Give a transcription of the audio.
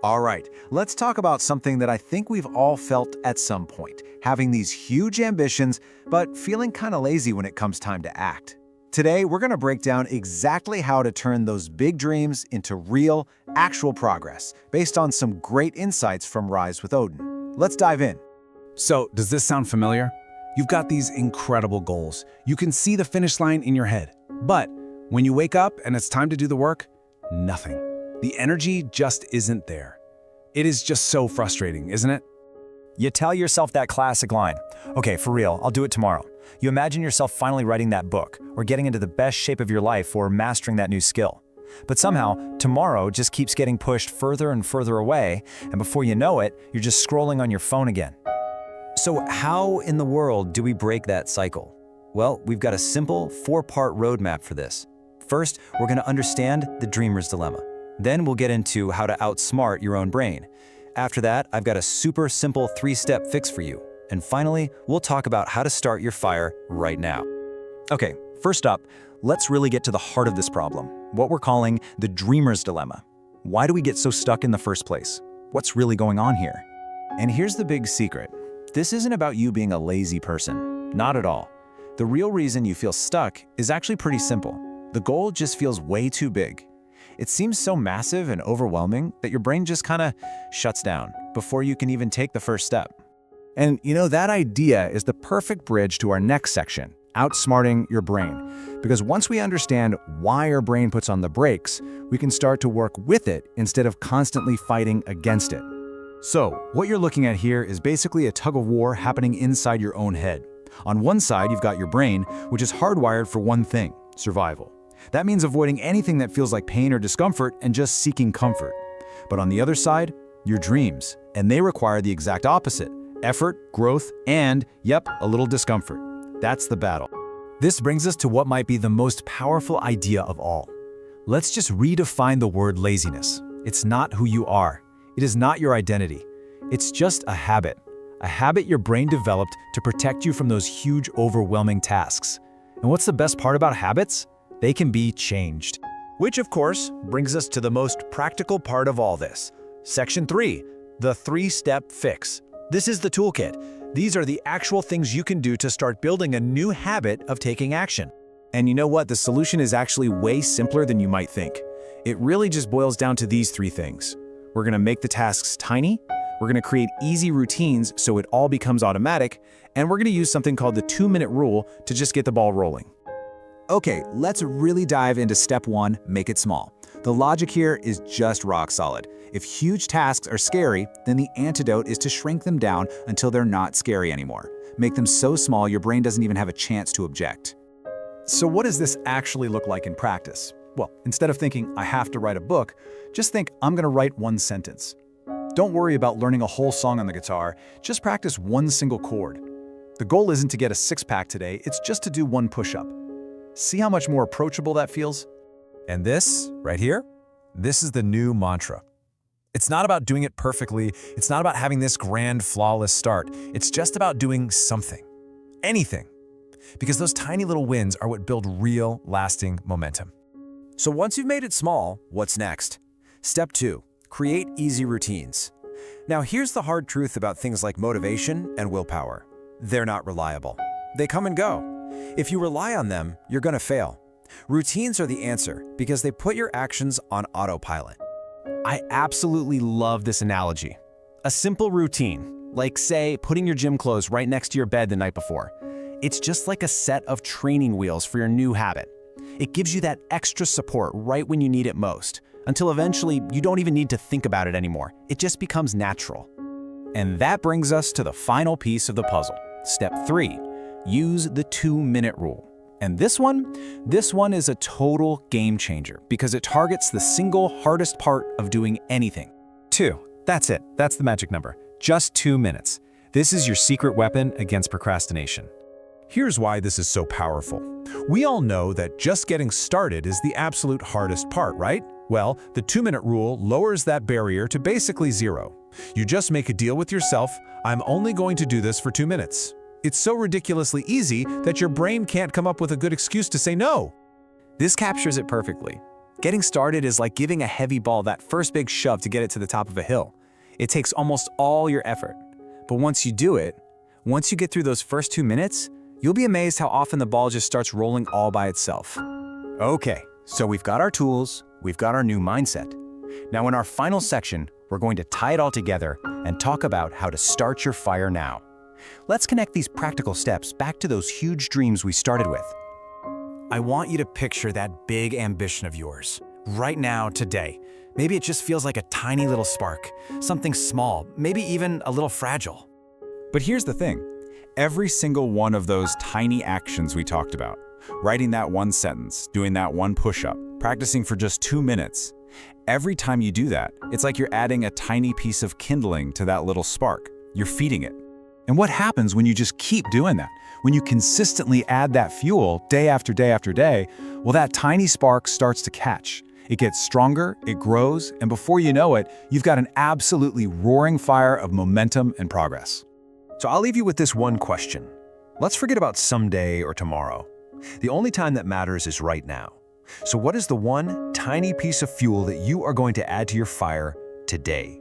All right, let's talk about something that I think we've all felt at some point, having these huge ambitions, but feeling kind of lazy when it comes time to act. Today, we're going to break down exactly how to turn those big dreams into real, actual progress, based on some great insights from Rise with Odin. Let's dive in. So, does this sound familiar? You've got these incredible goals. You can see the finish line in your head. But when you wake up and it's time to do the work, nothing. The energy just isn't there. It is just so frustrating, isn't it? You tell yourself that classic line, okay, for real, I'll do it tomorrow. You imagine yourself finally writing that book, or getting into the best shape of your life, or mastering that new skill. But somehow, tomorrow just keeps getting pushed further and further away, and before you know it, you're just scrolling on your phone again. So how in the world do we break that cycle? Well, we've got a simple 4-part roadmap for this. First, we're going to understand the dreamer's dilemma. Then we'll get into how to outsmart your own brain. After that, I've got a super simple 3-step fix for you. And finally, we'll talk about how to start your fire right now. Okay, first up, let's really get to the heart of this problem, what we're calling the dreamer's dilemma. Why do we get so stuck in the first place? What's really going on here? And here's the big secret. This isn't about you being a lazy person. Not at all. The real reason you feel stuck is actually pretty simple. The goal just feels way too big. It seems so massive and overwhelming that your brain just kind of shuts down before you can even take the first step. And that idea is the perfect bridge to our next section, outsmarting your brain. Because once we understand why our brain puts on the brakes, we can start to work with it instead of constantly fighting against it. So, what you're looking at here is basically a tug-of-war happening inside your own head. On one side, you've got your brain, which is hardwired for one thing, survival. That means avoiding anything that feels like pain or discomfort and just seeking comfort. But on the other side, your dreams, and they require the exact opposite: effort, growth, and, yep, a little discomfort. That's the battle. This brings us to what might be the most powerful idea of all. Let's just redefine the word laziness. It's not who you are. It is not your identity. It's just a habit your brain developed to protect you from those huge, overwhelming tasks. And what's the best part about habits? They can be changed. Which, of course, brings us to the most practical part of all this. Section 3, the 3-step fix. This is the toolkit. These are the actual things you can do to start building a new habit of taking action. And you know what? The solution is actually way simpler than you might think. It really just boils down to these 3 things. We're going to make the tasks tiny, we're going to create easy routines so it all becomes automatic, and we're going to use something called the 2-minute rule to just get the ball rolling. Okay, let's really dive into step 1, make it small. The logic here is just rock solid. If huge tasks are scary, then the antidote is to shrink them down until they're not scary anymore. Make them so small your brain doesn't even have a chance to object. So what does this actually look like in practice? Well, instead of thinking, I have to write a book, just think, I'm going to write 1 sentence. Don't worry about learning a whole song on the guitar, just practice 1 single chord. The goal isn't to get a 6-pack today, it's just to do 1 push-up. See how much more approachable that feels? And this, right here, this is the new mantra. It's not about doing it perfectly, it's not about having this grand, flawless start. It's just about doing something. Anything. Because those tiny little wins are what build real, lasting momentum. So once you've made it small, what's next? Step 2, create easy routines. Now here's the hard truth about things like motivation and willpower. They're not reliable. They come and go. If you rely on them, you're going to fail. Routines are the answer because they put your actions on autopilot. I absolutely love this analogy. A simple routine, like say putting your gym clothes right next to your bed the night before. It's just like a set of training wheels for your new habit. It gives you that extra support right when you need it most, until eventually you don't even need to think about it anymore. It just becomes natural. And that brings us to the final piece of the puzzle. Step 3, use the 2-minute rule. And this one is a total game changer because it targets the single hardest part of doing anything. 2, that's it. That's the magic number. Just 2 minutes. This is your secret weapon against procrastination. Here's why this is so powerful. We all know that just getting started is the absolute hardest part, right? Well, the 2-minute rule lowers that barrier to basically 0. You just make a deal with yourself, I'm only going to do this for 2 minutes. It's so ridiculously easy that your brain can't come up with a good excuse to say no. This captures it perfectly. Getting started is like giving a heavy ball that first big shove to get it to the top of a hill. It takes almost all your effort. But once you do it, once you get through those first 2 minutes, you'll be amazed how often the ball just starts rolling all by itself. Okay, so we've got our tools, we've got our new mindset. Now in our final section, we're going to tie it all together and talk about how to start your fire now. Let's connect these practical steps back to those huge dreams we started with. I want you to picture that big ambition of yours, right now, today. Maybe it just feels like a tiny little spark, something small, maybe even a little fragile. But here's the thing. Every single one of those tiny actions we talked about, writing that one sentence, doing that one push-up, practicing for just 2 minutes, every time you do that, it's like you're adding a tiny piece of kindling to that little spark. You're feeding it. And what happens when you just keep doing that? When you consistently add that fuel day after day after day, well, that tiny spark starts to catch. It gets stronger, it grows, and before you know it, you've got an absolutely roaring fire of momentum and progress. So I'll leave you with this one question. Let's forget about someday or tomorrow. The only time that matters is right now. So what is the one tiny piece of fuel that you are going to add to your fire today?